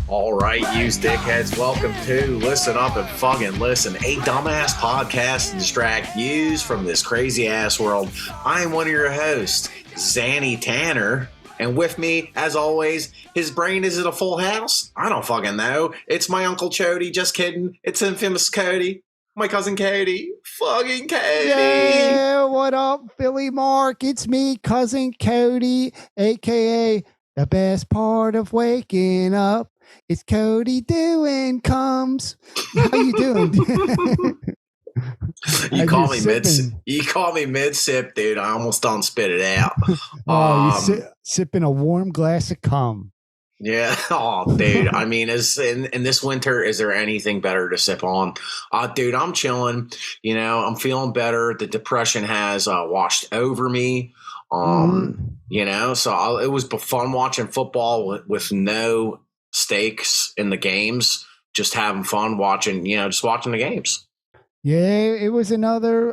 All right, you dickheads, welcome to Listen Up and Fuggin' Listen, a dumbass podcast to distract yous from this crazy ass world. I am one of your hosts, Zanny Tanner, and with me, as always, his brain is at a full house? I don't fucking know. It's my Uncle Cody, just kidding. It's infamous Cody, my cousin Cody, fucking Cody. Yeah, what up, Billy Mark? It's me, cousin Cody, aka the best part of waking up. It's Cody doing comes. How you doing? You call me mid sip, dude. I almost don't spit it out. You sipping a warm glass of cum. Yeah. Oh, dude. I mean, in this winter, is there anything better to sip on? Dude, I'm chilling. You know, I'm feeling better. The depression has washed over me. You know, so it was fun watching football with no stakes in the games, just having fun watching the games. Yeah, it was another,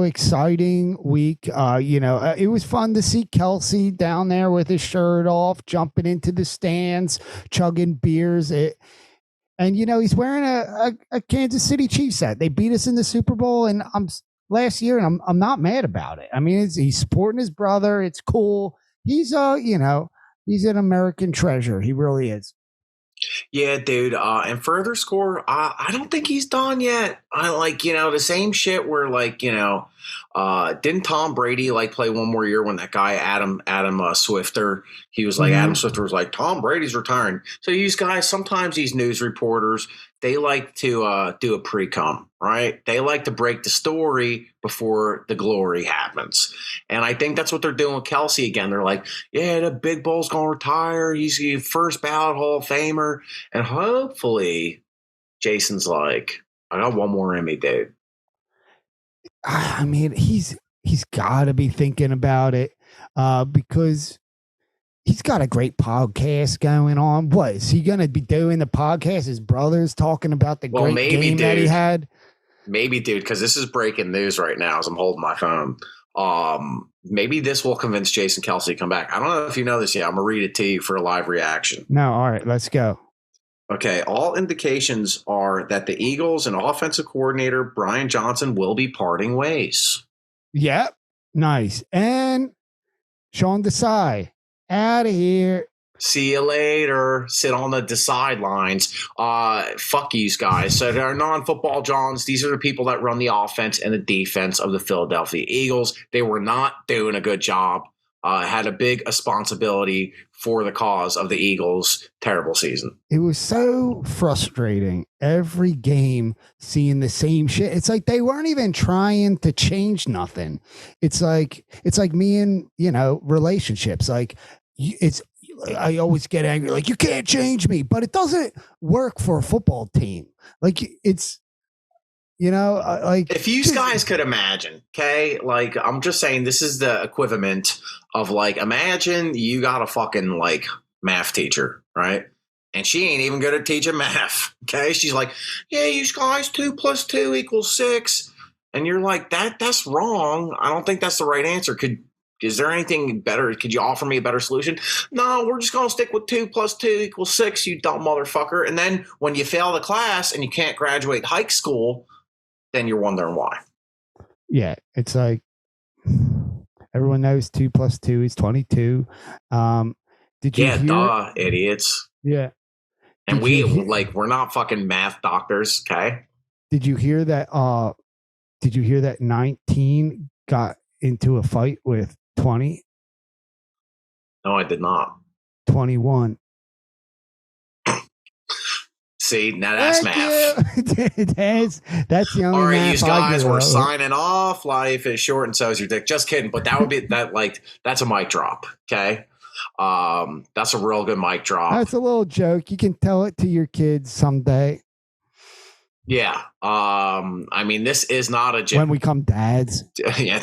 exciting week. It was fun to see Kelsey down there with his shirt off, jumping into the stands, chugging beers. And he's wearing a Kansas City Chiefs hat. They beat us in the Super Bowl, and last year, and I'm not mad about it. I mean, he's supporting his brother. It's cool. He's he's an American treasure. He really is. Yeah, dude. And further score, I don't think he's done yet. I the same shit where didn't Tom Brady play one more year when that guy Adam Swifter, he was like, Adam Swifter was like, Tom Brady's retiring. So these guys, sometimes these news reporters, they like to do a pre-com, right? They like to break the story before the glory happens. And I think that's what they're doing with Kelsey again. They're like, yeah, the big bull's going to retire. He's a first ballot Hall of Famer. And hopefully Jason's like, I got one more in me, dude. I mean, he's got to be thinking about it because he's got a great podcast going on. What is he going to be doing? The podcast, his brother's talking about the great game that he had. Maybe, dude, because this is breaking news right now as I'm holding my phone. Maybe this will convince Jason Kelsey to come back. I don't know if you know this yet. I'm going to read it to you for a live reaction. No, all right, let's go. Okay, all indications are that the Eagles and offensive coordinator Brian Johnson will be parting ways. Yep, nice. And Sean Desai, out of here. See you later. Sit on the sidelines. Fuck you guys. So they're non-football Johns. These are the people that run the offense and the defense of the Philadelphia Eagles. They were not doing a good job. Had a big responsibility for the cause of the Eagles' terrible season. It was so frustrating every game seeing the same shit. It's like they weren't even trying to change nothing. It's like me and relationships. I always get angry. Like, you can't change me, but it doesn't work for a football team. If you guys could imagine, okay, I'm just saying this is the equivalent of imagine you got a fucking math teacher, right? And she ain't even good at teaching math. Okay. She's like, yeah, you guys, 2 + 2 = 6. And you're like, that's wrong. I don't think that's the right answer. Is there anything better? Could you offer me a better solution? No, we're just going to stick with 2 + 2 = 6, you dumb motherfucker. And then when you fail the class and you can't graduate high school, then you're wondering why. Yeah, it's like everyone knows 2 + 2 = 22. Did you hear? Idiots. Yeah. And we're not fucking math doctors, okay? Did you hear that 19 got into a fight with 20? No, I did not. 21. See, now that's math. That's the only all right, math you guys, we're wrote. signing off. Life is short and so is your dick. Just kidding. But that would be that's a mic drop. Okay. That's a real good mic drop. That's a little joke. You can tell it to your kids someday. Yeah. I mean, this is not a joke. When we come dads. Yeah.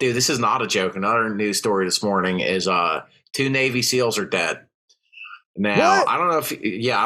Dude, this is not a joke. Another news story this morning is 2 Navy SEALs are dead. Now, what? I don't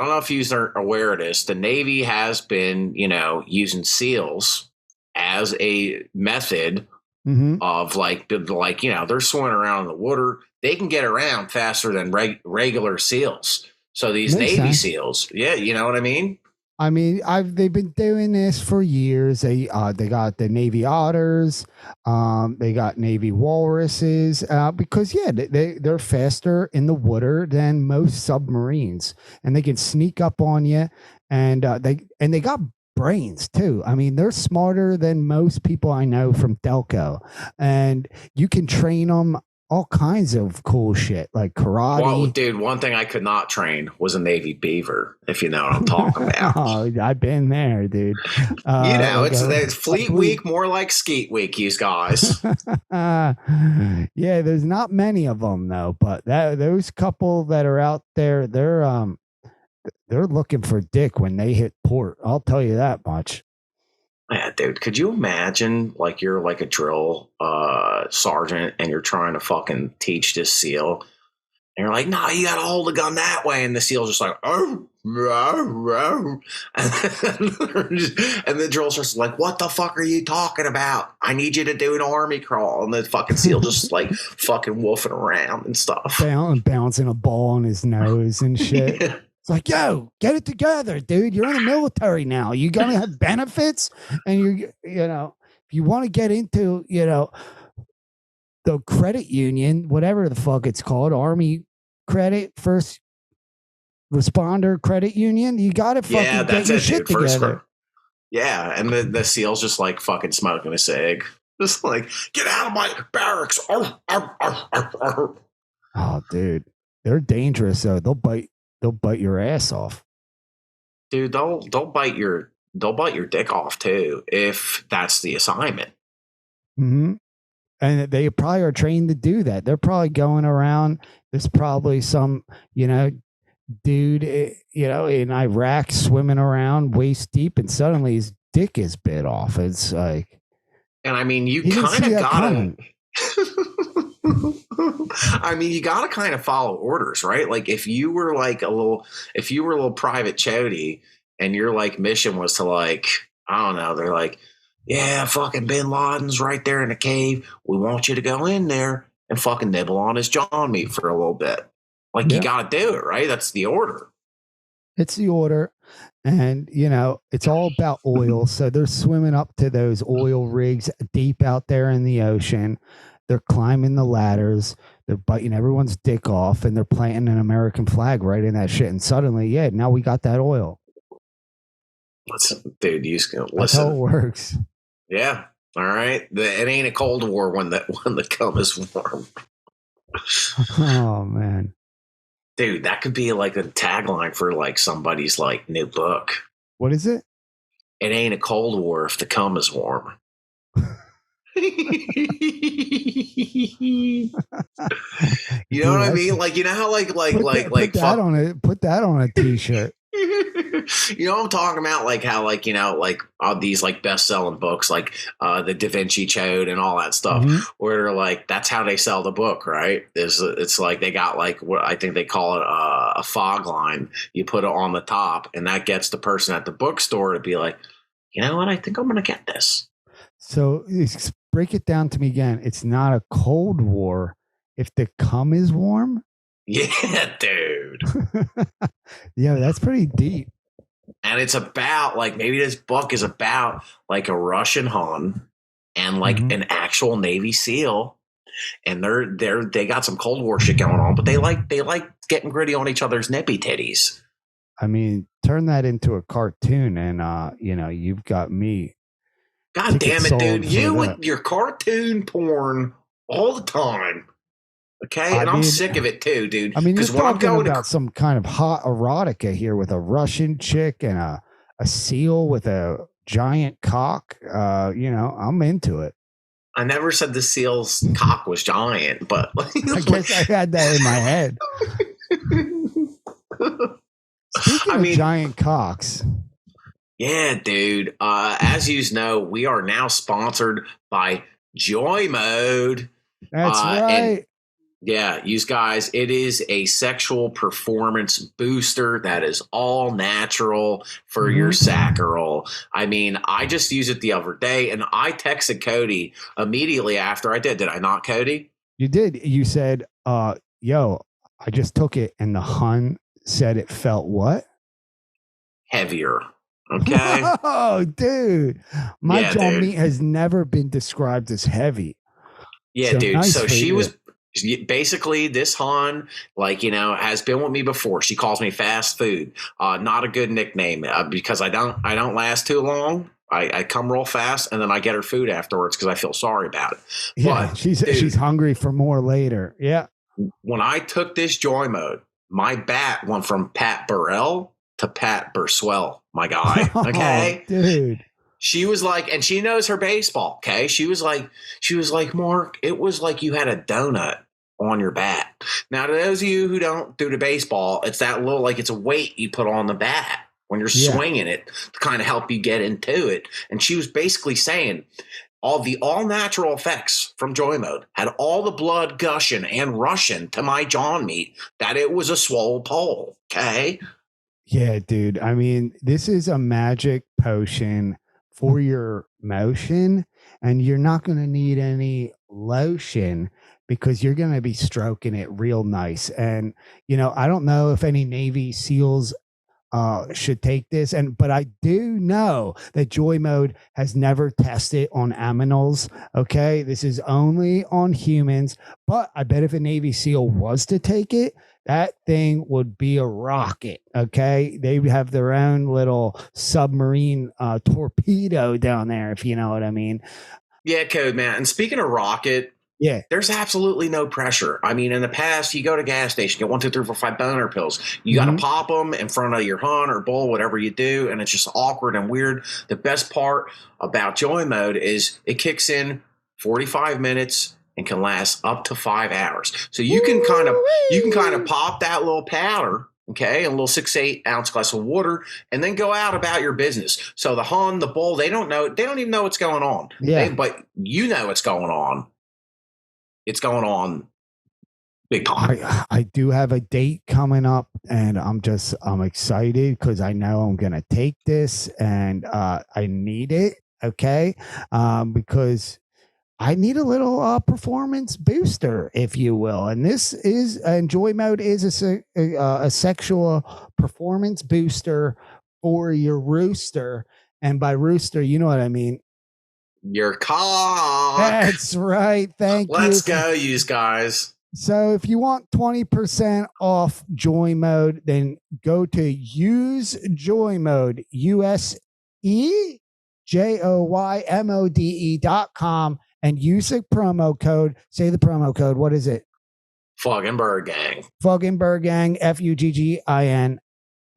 know if you are aware of this. The Navy has been, using SEALs as a method of they're swimming around in the water. They can get around faster than regular SEALs. So these Makes Navy sense. SEALs, yeah, you know what I mean? I mean, they've been doing this for years. They got the Navy Otters, they got Navy Walruses, because they're faster in the water than most submarines, and they can sneak up on you, and they got brains too. I mean, they're smarter than most people I know from Delco, and you can train them all kinds of cool shit like Well, karate. dude, one thing I could not train was a Navy beaver, if you know what I'm talking about. Oh, I've been there, dude. You know, Like it's a Fleet blue. Week, more like Skeet Week, you guys. Yeah, there's not many of them though, but those couple that are out there, they're looking for dick when they hit port. I'll tell you that much. Yeah, dude, could you imagine like you're like a drill sergeant and you're trying to fucking teach this SEAL? And you're like, no, you got to hold the gun that way. And the SEAL's just like, oh, row, row. And the drill sergeant's like, what the fuck are you talking about? I need you to do an army crawl. And the fucking SEAL just like fucking wolfing around and stuff. Bouncing a ball on his nose and shit. Yeah. It's like, yo, get it together, dude. You're in the military now. You're gonna have benefits, and if you want to get into, the credit union, whatever the fuck it's called, Army Credit First Responder Credit Union, you got to Yeah, fucking get that's your it, shit dude. First, together. yeah. And the SEAL's just like fucking smoking a cig. Just like, get out of my barracks. Arr, arr, arr, arr, arr. Oh, dude, they're dangerous though. They'll bite your ass off. Dude, they'll bite your dick off too if that's the assignment. Mm-hmm. And they probably are trained to do that. They're probably going around. There's probably some, dude, in Iraq swimming around waist deep, and suddenly his dick is bit off. It's like, And I mean, you he didn't kind see of that gotta. coming. I mean, you gotta kind of follow orders, right? Like if you were a little private chody, and your like mission was to like, I don't know, they're like, yeah, fucking Bin Laden's right there in the cave. We want you to go in there and fucking nibble on his John meat for a little bit. Like you Yeah, gotta do it, right? That's the order. it's the order. And, it's all about oil. So they're swimming up to those oil rigs deep out there in the ocean. They're climbing the ladders. They're biting everyone's dick off, and they're planting an American flag right in that shit. And suddenly, now we got that oil. Dude, you listen. That's how it works. Yeah. All right. It ain't a Cold War when the cum is warm. Oh man. Dude, that could be like a tagline for like somebody's like new book. What is it? It ain't a Cold War if the cum is warm. You know what I mean? Like, you know how put that on a t-shirt. You know what I'm talking about? Like how like all these like best-selling books like the Da Vinci Code and all that stuff, where they're like that's how they sell the book, right? It's like they got like what I think they call it a fog line. You put it on the top, and that gets the person at the bookstore to be like, you know what? I think I'm gonna get this. So break it down to me again. It's not a Cold War if the cum is warm. Yeah, dude. Yeah, that's pretty deep. And it's about like maybe this book is about like a Russian Hun and like an actual Navy SEAL, and they got some Cold War shit going on, but they like getting gritty on each other's nippy titties. I mean, turn that into a cartoon, and you've got me. God damn it, dude! You with your cartoon porn all the time. Okay, and I'm sick of it too, dude. I mean, you're talking about some kind of hot erotica here with a Russian chick and a SEAL with a giant cock. I'm into it. I never said the SEAL's cock was giant, but I guess I had that in my head. Speaking of giant cocks. Yeah, dude. As you know, we are now sponsored by Joy Mode. That's right. Yeah, you guys, it is a sexual performance booster that is all natural for your sacral. I mean, I just used it the other day, and I texted Cody immediately after I did. Did I not, Cody? You did. You said, yo, I just took it, and the Hun said it felt what? Heavier. Okay. Whoa, dude. My Yeah, jaw dude. meat has never been described as heavy. Yeah, So dude. nice So for she you. was basically this Han, like, has been with me before. She calls me fast food. Not a good nickname because I don't last too long. I come real fast and then I get her food afterwards because I feel sorry about it. Yeah, But she's dude, hungry for more later. Yeah. when I took this joy mode, my bat went from Pat Burrell to Pat Burswell, my guy. Oh, Okay. dude. She was like, and she knows her baseball. Okay. She was like, Mark, it was like you had a donut on your bat. Now, to those of you who don't do the baseball, it's that little, like it's a weight you put on the bat when you're Yeah. swinging it to kind of help you get into it. And she was basically saying, all natural effects from joy mode had all the blood gushing and rushing to my jaw meat that it was a swole pole. Okay. Yeah, dude. I mean, this is a magic potion for your motion, and you're not going to need any lotion because you're going to be stroking it real nice. And, I don't know if any Navy SEALs should take this, but I do know that joy mode has never tested on aminals. Okay, this is only on humans, but I bet if a Navy SEAL was to take it, that thing would be a rocket. Okay, they would have their own little submarine torpedo down there, if you know what I mean. Yeah, Code Man. And speaking of rocket, Yeah. there's absolutely no pressure. I mean, in the past, you go to gas station, get 1, 2, 3, 4, 5 boner pills. You got to Hmm. pop them in front of your hunt or bull, whatever you do, and it's just awkward and weird. The best part about joy mode is it kicks in 45 minutes and can last up to 5 hours. So you can kind of pop that little powder. Okay, a little 6 to 8 ounce glass of water, and then go out about your business. So the hun, the bull, they don't know. They don't even know what's going on. Yeah. But you know what's going on. It's going on big time. I do have a date coming up, and I'm excited because I know I'm gonna take this, and I need it. Okay, because I need a little performance booster, if you will, and this is Joy Mode is a sexual performance booster for your rooster, and by rooster, you know what I mean. Your cock. That's right. Thank you. Let's go, you guys. So if you want 20% off Joy Mode, then go to use Joy Mode, USEJOYMODE.com, and use the promo code. Say the promo code. What is it? Fuggin Bird Gang. Fuggin Bird Gang, Fuggin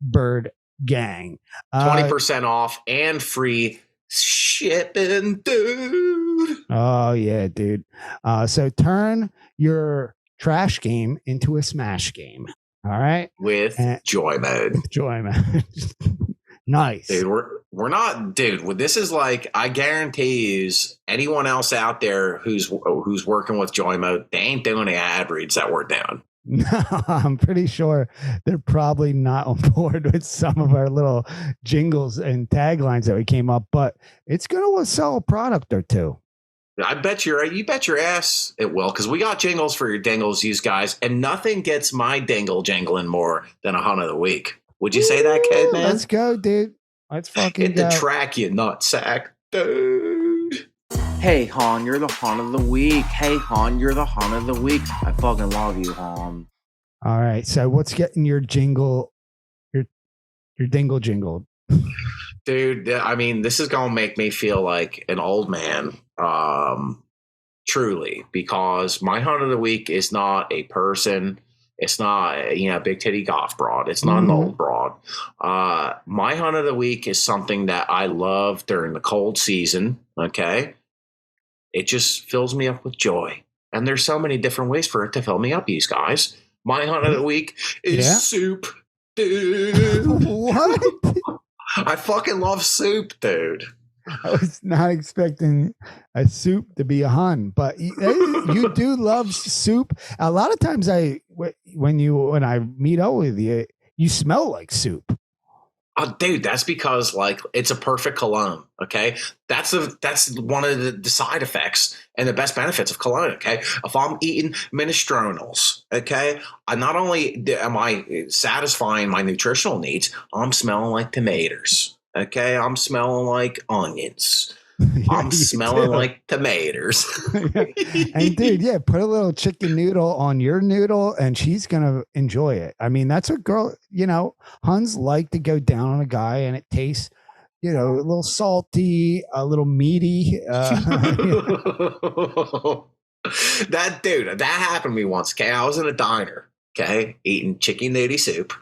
Bird Gang. 20% off and free shipping, dude. Oh, yeah, dude. So turn your trash game into a smash game. All right. With joy mode. Joy Mode. Nice. Dude, we're not, dude. This is like, I guarantee you, anyone else out there who's working with joy mode, they ain't doing the ad reads that we're doing. No, I'm pretty sure they're probably not on board with some of our little jingles and taglines that we came up, but it's going to sell a product or two. I bet you bet your ass it will, because we got jingles for your dingles, you guys, and nothing gets my dingle jingling more than a hunt of the week. Would you say that, kid, man? Let's go, dude. Let's fucking hit the track, you nutsack, dude. Hey, Han, you're the Han of the week. Hey, Han, you're the Han of the week. I fucking love you, Han. All right. So what's getting your jingle, your dingle jingled? Dude, I mean, this is going to make me feel like an old man, truly, because my hunt of the week is not a person. It's not, big titty golf broad. It's not an old broad. My hunt of the week is something that I love during the cold season. Okay. It just fills me up with joy. And there's so many different ways for it to fill me up, you guys. My hunt of the week is soup, dude. What? I fucking love soup, dude. I was not expecting a soup to be a hun, but you do love soup. A lot of times when I meet up with you, you smell like soup. Dude, that's because like it's a perfect cologne. Okay, that's one of the side effects and the best benefits of cologne. Okay, if I'm eating minestronals, okay, I not only am I satisfying my nutritional needs, I'm smelling like tomatoes. Okay, I'm smelling like onions. Yeah, I'm you smelling do. like tomatoes. Yeah. And dude, yeah, put a little chicken noodle on your noodle and she's gonna enjoy it. I mean, that's what girl, Huns like to go down on a guy and it tastes, a little salty, a little meaty. That dude, that happened to me once. Okay, I was in a diner. Okay, eating chicken noodle soup,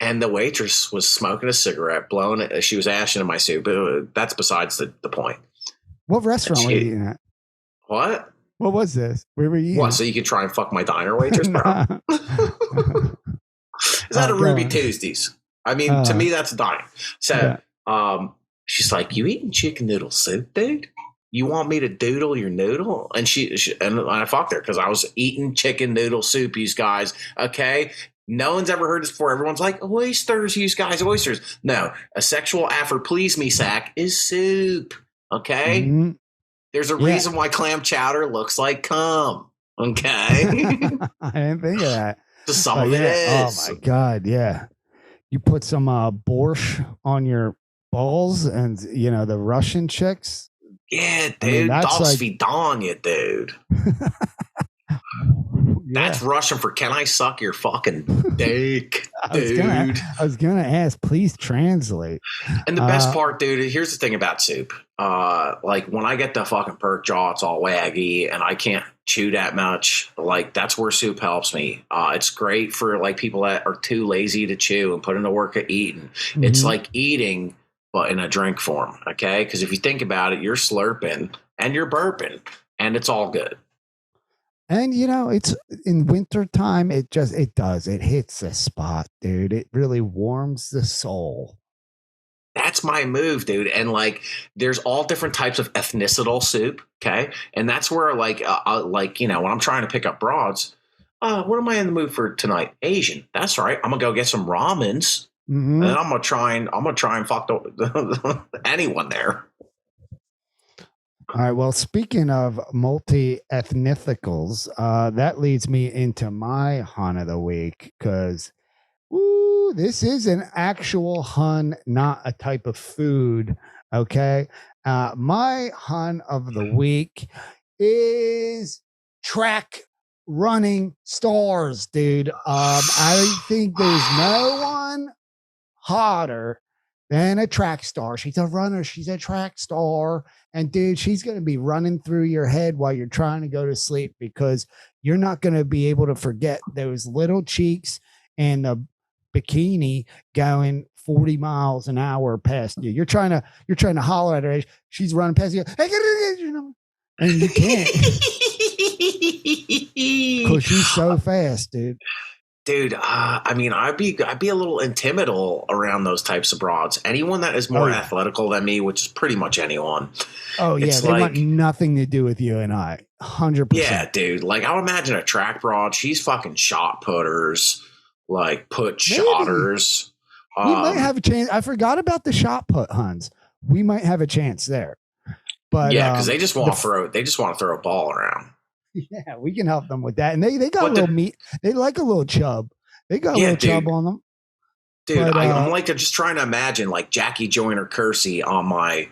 and the waitress was smoking a cigarette, blowing it. She was ashing in my soup. That's besides the point. What And restaurant were you she, eating at? what? What was this? Where were you What? eating? So you could try and fuck my diner waitress, bro? Nah. Is that a Go Ruby on. Tuesdays? I mean, to Uh, me, that's a diner. So, yeah. she's like, "You eating chicken noodle soup, dude? You want me to doodle your noodle?" And and I fucked her because I was eating chicken noodle soup. You guys, okay? No one's ever heard this before. Everyone's like, oysters, you guys, oysters. No, a sexual after please me sack is soup. Okay, Mhm. there's a Yeah. reason why clam chowder looks like cum. Okay, I didn't think of that. just some But of it yeah, oh is. my god, yeah. You put some borscht on your balls and the Russian chicks. Yeah, I mean, dude, that's Dolph like Svidanya, dude. yeah. That's Russian for "Can I suck your fucking dick, I was gonna dude?" I was gonna ask, please translate. And the best Uh part, dude, here's the thing about soup. Like when I get the fucking perk jaw, it's all waggy and I can't chew that much. Like that's where soup helps me. It's great for like people that are too lazy to chew and put in the work of eating. It's mhm. like eating, but in a drink form. Okay, because if you think about it, you're slurping and you're burping, and it's all good. And it's in wintertime, it hits the spot, dude. It really warms the soul. That's my move, dude. And like, there's all different types of ethnicital soup. Okay, and that's where like when I'm trying to pick up broads, what am I in the mood for tonight? Asian. That's right. I'm gonna go get some ramens, and Hmm. then I'm gonna try and fuck anyone there. All right. Well, speaking of multi ethnicals, that leads me into my Hun of the week because, ooh, this is an actual Hun, not a type of food. Okay. My Hun of the week is track running stars, dude. I think there's no one hotter than a track star. She's a runner. She's a track star. And dude, she's going to be running through your head while you're trying to go to sleep because you're not going to be able to forget those little cheeks and the bikini going 40 miles an hour past you. You're trying to holler at her. She's running past you. Hey, and you can't because she's so fast, dude. Dude, I mean, I'd be a little intimidated around those types of broads. Anyone that is Oh more yeah. athletical than me, which is pretty much anyone, Oh yeah. it's They want like, nothing to do with you and I. 100%. yeah, dude. Like, I would imagine a track broad. She's fucking shot putters, like put Maybe shotters. we might Um, have a chance. I forgot about the shot put, Huns. We might have a chance there. But yeah, because they just the want to throw. They just want to throw a ball around. yeah, we can help them with that. And they got a But little meat. They like a little chub. They got a yeah, little chub dude, on them. dude, But I'm like just trying to imagine like Jackie Joyner Kersey on my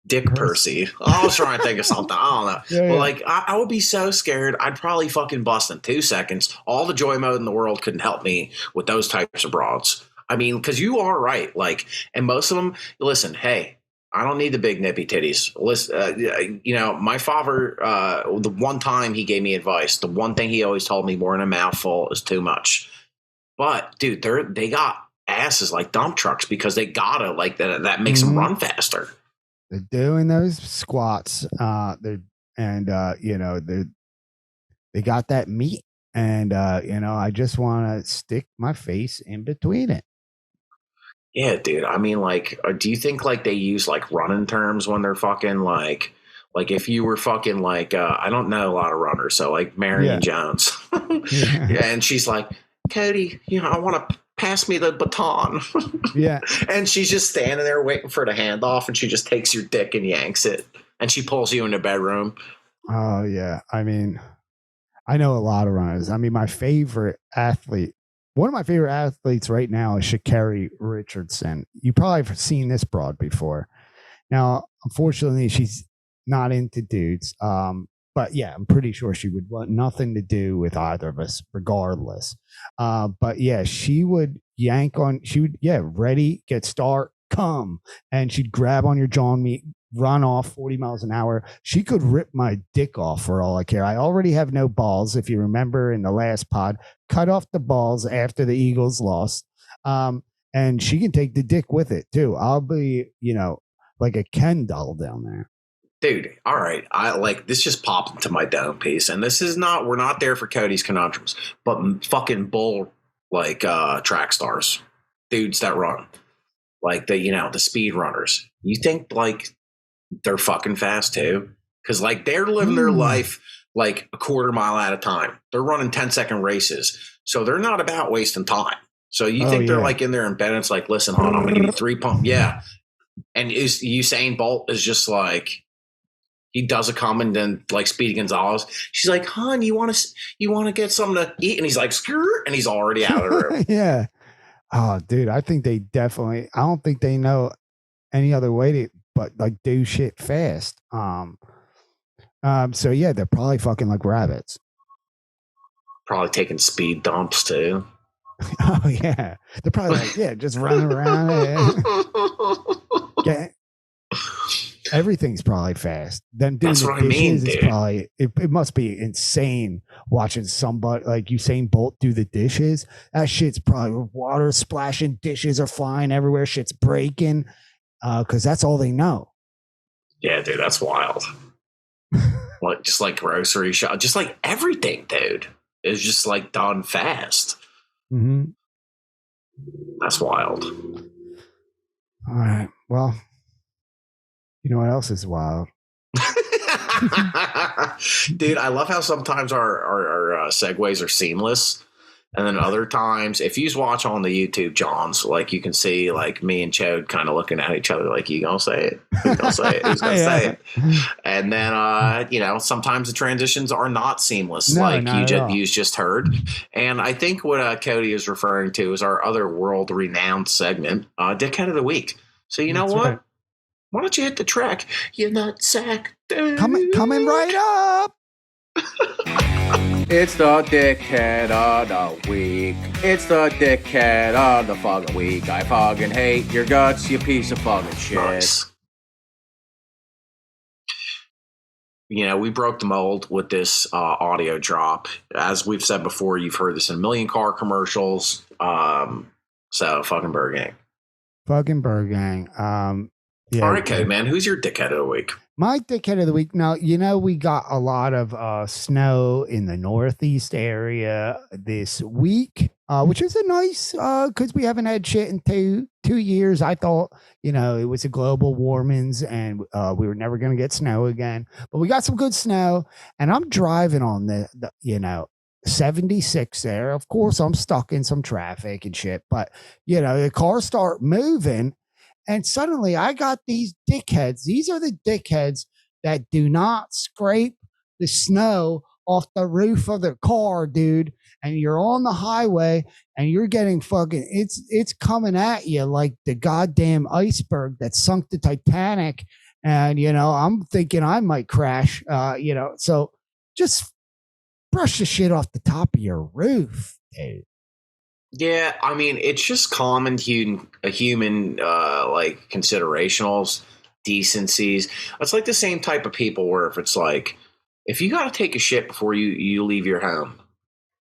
Dick Pers- Percy. I was trying to think of something. I don't know. yeah, But yeah. like, I would be so scared. I'd probably fucking bust in 2 seconds. All the joy mode in the world couldn't help me with those types of broads. I mean, because you are right. Like, and most of them, listen, hey, I don't need the big nippy titties. Listen, my father, the one time he gave me advice, the one thing he always told me more than a mouthful is too much. But dude, they got asses like dump trucks because they gotta like that. That makes them Mhm. run faster. They're doing those squats. They're and they got that meat. And I just want to stick my face in between it. Yeah, dude. I mean, like, do you think like they use like running terms when they're fucking like if you were fucking like I don't know a lot of runners, so like Yeah. Marion Jones, Yeah. yeah, and she's like, Cody, I want to pass me the baton. Yeah. And she's just standing there waiting for the handoff, and she just takes your dick and yanks it, and she pulls you in the bedroom. Oh yeah. I mean, I know a lot of runners. I mean, my favorite athlete, one of my favorite athletes right now is Sha'Carri Richardson. You probably have seen this broad before. Now, unfortunately, she's not into dudes. But yeah, I'm pretty sure she would want nothing to do with either of us, regardless. But yeah, she would yank on. She would ready, get start, come, and she'd grab on your jaw and me, run off 40 miles an hour. She could rip my dick off for all I care. I already have no balls. If you remember in the last pod, cut off the balls after the Eagles lost. And she can take the dick with it too. I'll be, like a Ken doll down there. Dude, all right. I like this just popped into my dome piece. And this is not, we're not there for Cody's conundrums, but fucking bull track stars, dudes that run. Like the speed runners. You think like they're fucking fast too? Because like they're living their life like a quarter mile at a time. They're running 10-second races. So they're not about wasting time. So you think they're like in there in bed and it's like, listen, hon, I'm gonna give you 3 pump. Yeah. And is Usain Bolt is just like he does a comment and like Speedy Gonzalez. She's like, hon, you want to get something to eat? And he's like, skirt, and he's already out of the room. Yeah. Oh, dude, I think I don't think they know any other way to but like do shit fast. So yeah, they're probably fucking like rabbits. Probably taking speed dumps too. Oh yeah. They're probably like, just running around. Everything's probably fast. Then doing That's the what dishes I mean, is dude. probably it must be insane watching somebody like Usain Bolt do the dishes. That shit's probably water splashing, dishes are flying everywhere, shit's breaking. Because that's all they know. Yeah, dude, that's wild. Like just like grocery shop, just like everything, dude, is just like done fast. Mm-hmm. That's wild. All right. Well, you know what else is wild? Dude, I love how sometimes our segues are seamless. And then other times, if you just watch on the YouTube, Johns, like you can see like me and Chode kind of looking at each other like, you gonna say it? Who's gonna say it? Who's gonna say it? And then, sometimes the transitions are not seamless, like you just heard. And I think what Cody is referring to is our other world-renowned segment, Dickhead of the Week. So you know what? Right. Why don't you hit the track, you nutsack? Coming right up. It's the dickhead of the week. It's the dickhead of the fucking week. I fucking hate your guts, you piece of fucking shit. Nice. We broke the mold with this audio drop. As we've said before, you've heard this in a million car commercials. So fucking Burr Gang. Fucking Burr Gang. Yeah. All right, Cody, man. Who's your dickhead of the week? My dickhead of the week. Now, we got a lot of snow in the Northeast area this week, which is a nice, because we haven't had shit in two years. I thought, it was a global warmings and we were never going to get snow again. But we got some good snow, and I'm driving on the 76 there. Of course, I'm stuck in some traffic and shit, but, the cars start moving. And suddenly I got these dickheads. These are the dickheads that do not scrape the snow off the roof of their car, dude. And you're on the highway and you're getting fucking, it's coming at you like the goddamn iceberg that sunk the Titanic. And, I'm thinking I might crash, so just brush the shit off the top of your roof, dude. Yeah, I mean, it's just common human like considerationals, decencies. It's like the same type of people where if it's like, if you got to take a shit before you leave your home,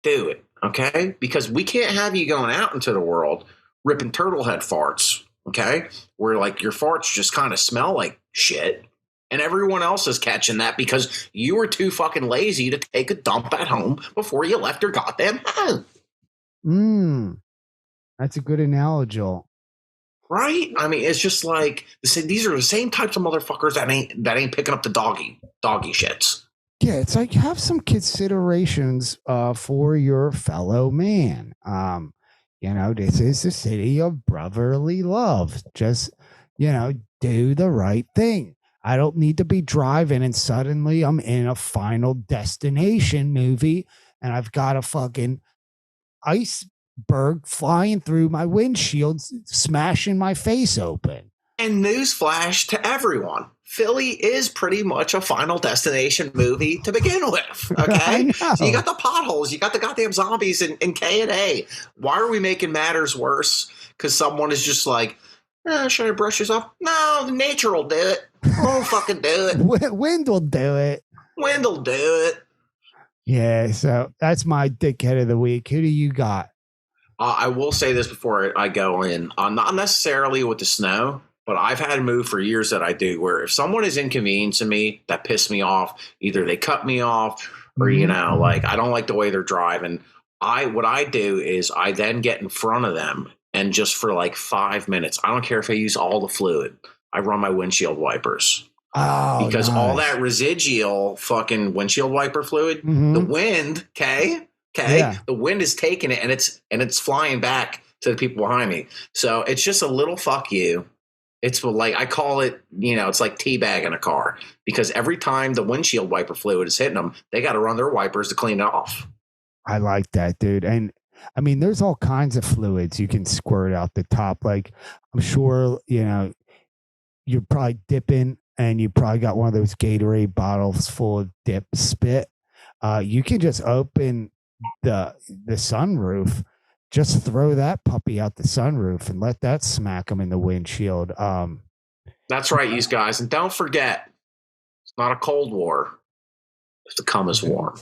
do it, okay? Because we can't have you going out into the world ripping turtle head farts, okay? Where like your farts just kind of smell like shit. And everyone else is catching that because you were too fucking lazy to take a dump at home before you left your goddamn house. That's a good analogy. Right? I mean, it's just like these are the same types of motherfuckers that ain't picking up the doggy shits. Yeah, it's like have some considerations for your fellow man. This is the city of brotherly love. Just, do the right thing. I don't need to be driving and suddenly I'm in a Final Destination movie and I've got a fucking iceberg flying through my windshield, smashing my face open. And newsflash to everyone. Philly is pretty much a Final Destination movie to begin with. I Okay. know. So you got the potholes, you got the goddamn zombies in K&A. Why are we making matters worse? Because someone is just like, should I brush this off? No, nature will do it. Won't fucking do it. Wind will do it. Wind will do it. Yeah, so that's my dickhead of the week. Who do you got? I will say this before I go in. Not necessarily with the snow, but I've had a move for years that I do where if someone is inconveniencing me, that piss me off, either they cut me off or, like I don't like the way they're driving. What I do is I then get in front of them and just for like 5 minutes, I don't care if I use all the fluid, I run my windshield wipers. Oh, because nice. all that residual fucking windshield wiper fluid, the wind, Yeah. the wind is taking it and it's flying back to the people behind me. So it's just a little fuck you. It's like I call it, it's like teabagging a car because every time the windshield wiper fluid is hitting them, they got to run their wipers to clean it off. I like that, dude. And I mean, there's all kinds of fluids you can squirt out the top. Like, I'm sure, you're probably dipping and you probably got one of those Gatorade bottles full of dip spit. You can just open the sunroof, just throw that puppy out the sunroof and let that smack them in the windshield. That's right, you guys. And don't forget, it's not a Cold War. If the cum is warm.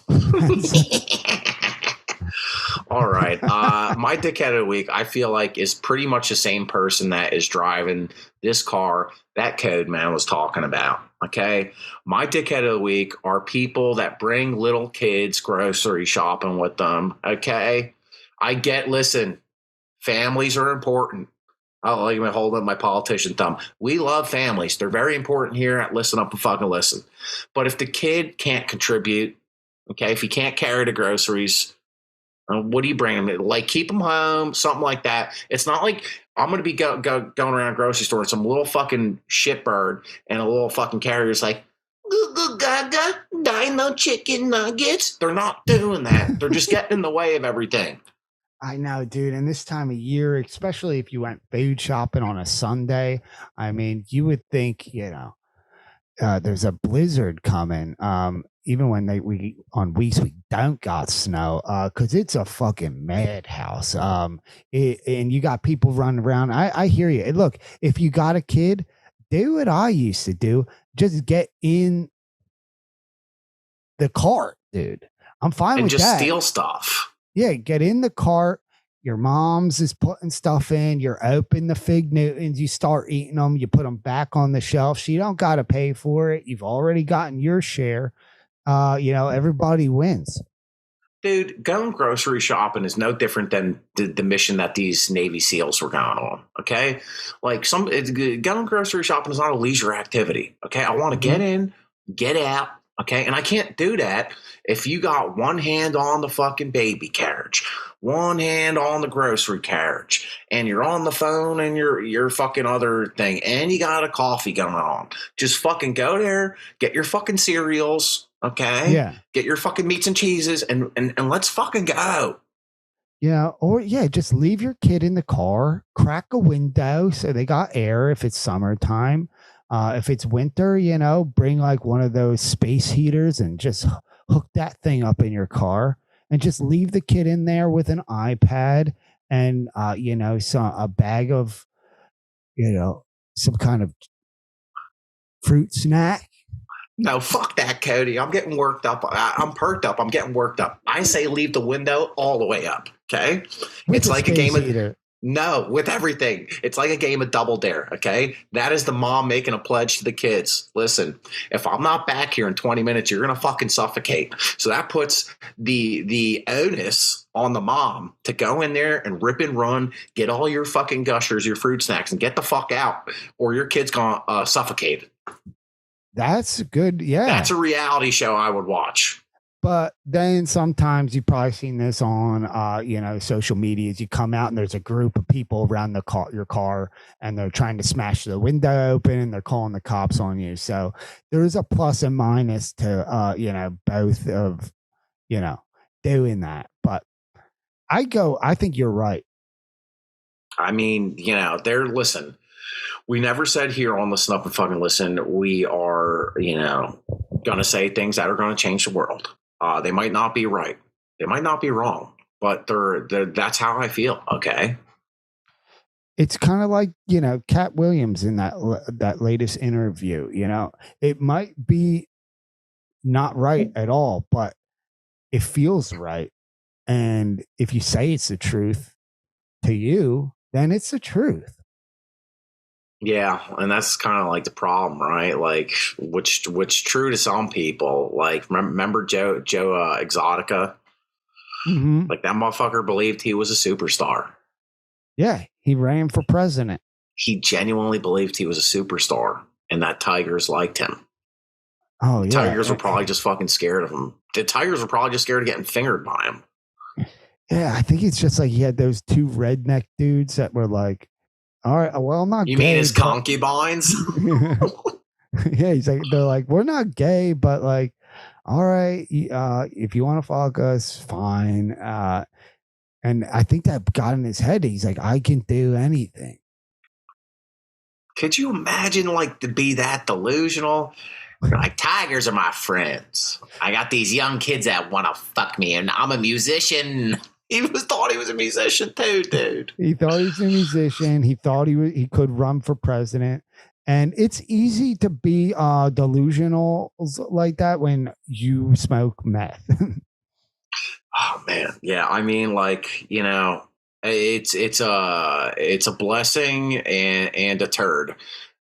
All right. My dickhead of the week, I feel like, is pretty much the same person that is driving this car that Code Man was talking about. Okay. My dickhead of the week are people that bring little kids grocery shopping with them. Okay. Listen, families are important. Oh, let me hold up my politician thumb. We love families. They're very important here at Listen Up and Fucking Listen. But if the kid can't contribute, okay, if he can't carry the groceries, what do you bring them? Like, keep them home, something like that. It's not like I'm going to be going around grocery store and some little fucking shitbird and a little fucking carrier's like, goo goo gaga, dino chicken nuggets. They're not doing that. They're just getting in the way of everything. I know, dude. And this time of year, especially if you went food shopping on a Sunday, I mean, you would think, there's a blizzard coming. Even when we on weeks we don't got snow, because it's a fucking madhouse. And you got people running around. I hear you. And look, if you got a kid, do what I used to do. Just get in the cart, dude. I'm fine with that. And just steal stuff. Yeah, get in the cart. Your mom's is putting stuff in. You're open the Fig Newtons. You start eating them. You put them back on the shelf. So you don't got to pay for it. You've already gotten your share. Everybody wins. Dude, going grocery shopping is no different than the mission that these Navy SEALs were going on. Okay, like going grocery shopping is not a leisure activity. Okay, I want to get in, get out. Okay, and I can't do that if you got one hand on the fucking baby carriage, one hand on the grocery carriage, and you're on the phone and your fucking other thing, and you got a coffee going on. Just fucking go there, get your fucking cereals, okay? Yeah. Get your fucking meats and cheeses, and let's fucking go. Yeah, just leave your kid in the car, crack a window so they got air if it's summertime. If it's winter, bring like one of those space heaters and just hook that thing up in your car and just leave the kid in there with an iPad and, a bag of, some kind of fruit snack. No, fuck that, Cody. I'm getting worked up. I'm perked up. I'm getting worked up. I say leave the window all the way up. Okay. It's like a game of. No, with everything. It's like a game of Double Dare, okay? That is the mom making a pledge to the kids. Listen, if I'm not back here in 20 minutes, you're going to fucking suffocate. So that puts the onus on the mom to go in there and rip and run, get all your fucking gushers, your fruit snacks, and get the fuck out, or your kid's going to suffocate. That's good, yeah. That's a reality show I would watch. But then sometimes you've probably seen this on, social medias. You come out and there's a group of people around your car, and they're trying to smash the window open and they're calling the cops on you. So there's a plus and minus to, both of, doing that. But I think you're right. I mean, listen, we never said here on Listen Up and Fucking Listen, we are, going to say things that are going to change the world. They might not be right. They might not be wrong, but that's how I feel. Okay. It's kind of like, Cat Williams in that latest interview. It might be not right at all, but it feels right. And if you say it's the truth to you, then it's the truth. Yeah, and that's kind of like the problem, right? Like, which true to some people. Like, remember Joe Exotica? Mm-hmm. Like, that motherfucker believed he was a superstar. Yeah, he ran for president. He genuinely believed he was a superstar, and that Tigers liked him. Oh, the yeah. Tigers were probably just fucking scared of him. The Tigers were probably just scared of getting fingered by him. Yeah, I think it's just like he had those two redneck dudes that were like, all right, well, I'm not You gay. mean his concubines? Yeah, they're like, we're not gay, but like, all right, if you want to fuck us, fine. And I think that got in his head. He's like, I can do anything. Could you imagine, like, to be that delusional? Like, tigers are my friends. I got these young kids that want to fuck me, and I'm a musician. He thought he was a musician too, dude. He thought he was a musician. He thought he could run for president. And it's easy to be delusional like that when you smoke meth. Oh man, yeah. I mean, like, it's a blessing and a turd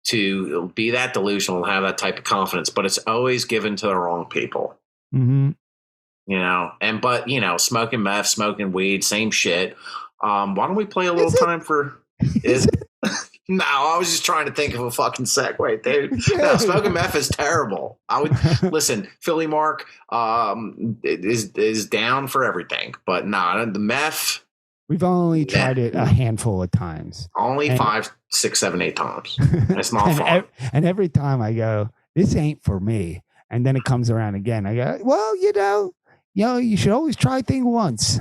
to be that delusional and have that type of confidence, but it's always given to the wrong people. Mm-hmm. But smoking meth, smoking weed, same shit. Why don't we play a little time for is No, I was just trying to think of a fucking segue, dude. No, smoking meth is terrible. I would listen, Philly Mark is down for everything, but nah, the meth. We've only tried it a handful of times. Only 5, 6, 7, 8 times. It's not fun. And every time I go, this ain't for me. And then it comes around again. I go, well, you should always try things once.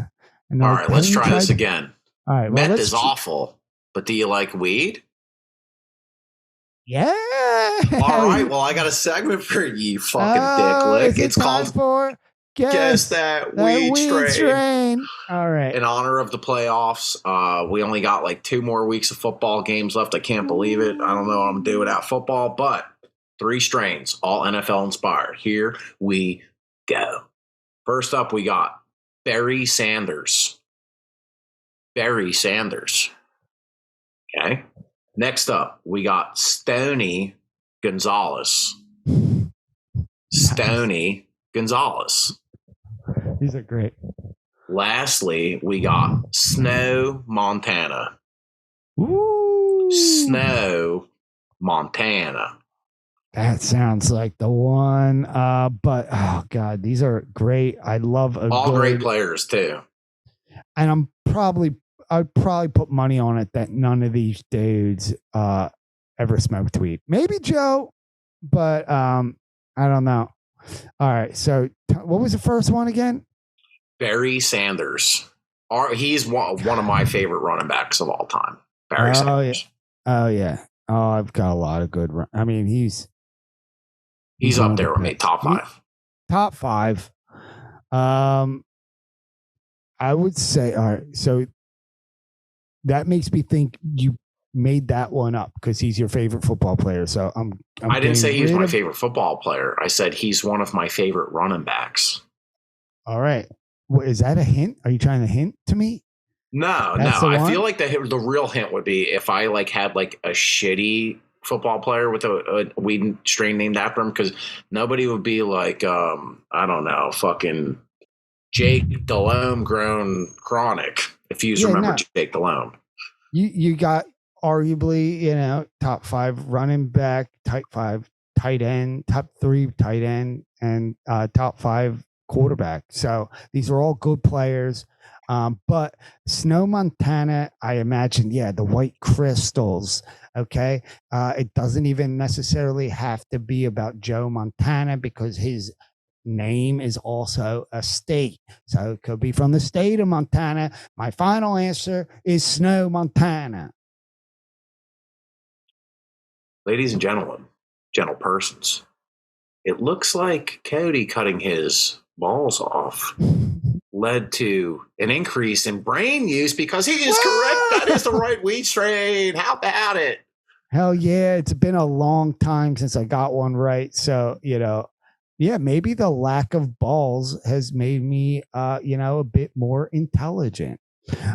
All right, let's try this again. All right, meth is awful, but do you like weed? Yeah. All right. Well, I got a segment for you, fucking dick lick. It's called Guess That Weed Strain. All right. In honor of the playoffs, we only got like 2 more weeks of football games left. I can't believe it. I don't know what I'm gonna do without football, but 3 strains, all NFL inspired. Here we go. First up, we got Barry Sanders. Barry Sanders. Okay. Next up, we got Stoney Gonzalez. Stoney Gonzalez. These are great. Lastly, we got Snow Montana. Ooh. Snow Montana. That sounds like the one. But oh god, these are great. I love all great players too. And I'd probably put money on it that none of these dudes ever smoked weed. Maybe Joe, but I don't know. All right, so what was the first one again? Barry Sanders. He's one of my favorite running backs of all time. Barry Sanders. Yeah. Oh yeah. Oh, I've got a lot of good. I mean, he's up there with me. Top 5. Top 5. I would say. All right, so that makes me think you made that one up because he's your favorite football player. So I didn't say he was my favorite football player. I said he's one of my favorite running backs. All right. Well, is that a hint? Are you trying to hint to me? No. I feel like the real hint would be if I had a shitty football player with a weed strain named after him, because nobody would be like, I don't know, fucking Jake Delhomme grown chronic. If you remember Jake Delhomme. You got arguably, top 5 running back, top 5 tight end, top 3 tight end, and top 5 quarterback. So these are all good players. But Snow Montana, I imagine, yeah, the white crystals. Okay. It doesn't even necessarily have to be about Joe Montana because his name is also a state. So it could be from the state of Montana. My final answer is Snow Montana. Ladies and gentlemen, gentle persons, it looks like Cody cutting his balls off led to an increase in brain use because he is correct. That is the right weed strain. How about it? Hell yeah. It's been a long time since I got one right. So, yeah, maybe the lack of balls has made me, a bit more intelligent.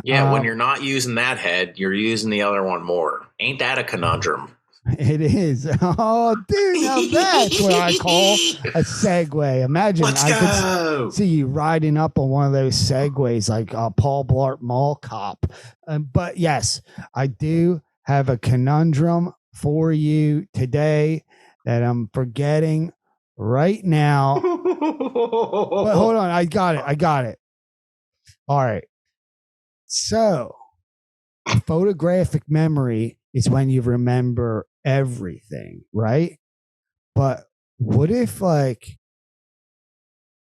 Yeah, when you're not using that head, you're using the other one more. Ain't that a conundrum? It is. Oh, dude, now that's what I call a segue. Imagine I could see you riding up on one of those segways like Paul Blart Mall Cop. But yes, I do have a conundrum for you today that I'm forgetting right now. But hold on. I got it. All right. So, photographic memory is when you remember everything, right? But what if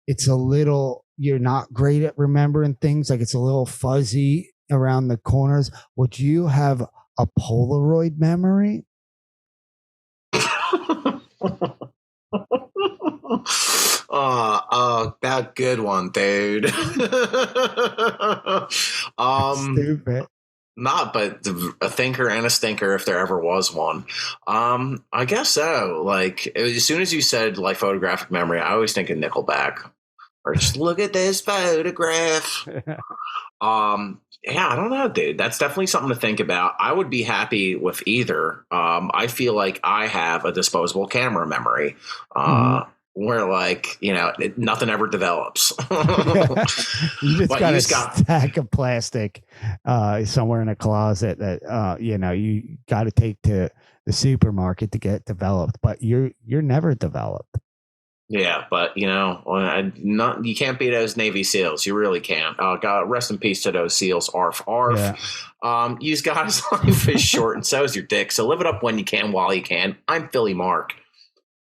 it's a little, you're not great at remembering things, like it's a little fuzzy around the corners? Would you have a Polaroid memory? That good one, dude. Stupid. Not, but a thinker and a stinker if there ever was one. I guess so. Like as soon as you said like photographic memory, I always think of Nickelback. Or just look at this photograph. Yeah, I don't know, dude. That's definitely something to think about. I would be happy with either. I feel like I have a disposable camera memory. Where nothing ever develops. You just got a stack of plastic somewhere in a closet that you got to take to the supermarket to get developed, but you're never developed. Yeah, but you can't beat those Navy SEALs. You really can't. God, rest in peace to those SEAls. Arf, arf. Yeah. You guys' life is short, and so is your dick. So live it up when you can, while you can. I'm Philly Mark.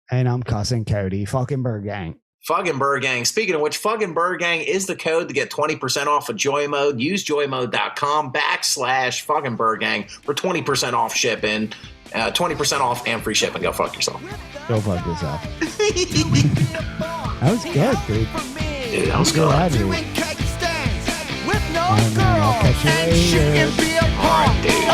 And I'm cussing Cody. Fucking Bird Gang. Fuggin Bird Gang. Speaking of which, Fuggin Bird Gang is the code to get 20% off of Joy Mode. Use joymode.com/Fuggin Bird Gang for 20% off shipping, 20% off and free shipping. Go fuck yourself. Go fuck yourself. That was good, dude. Dude, that was good. I'll catch you later. All right, dude.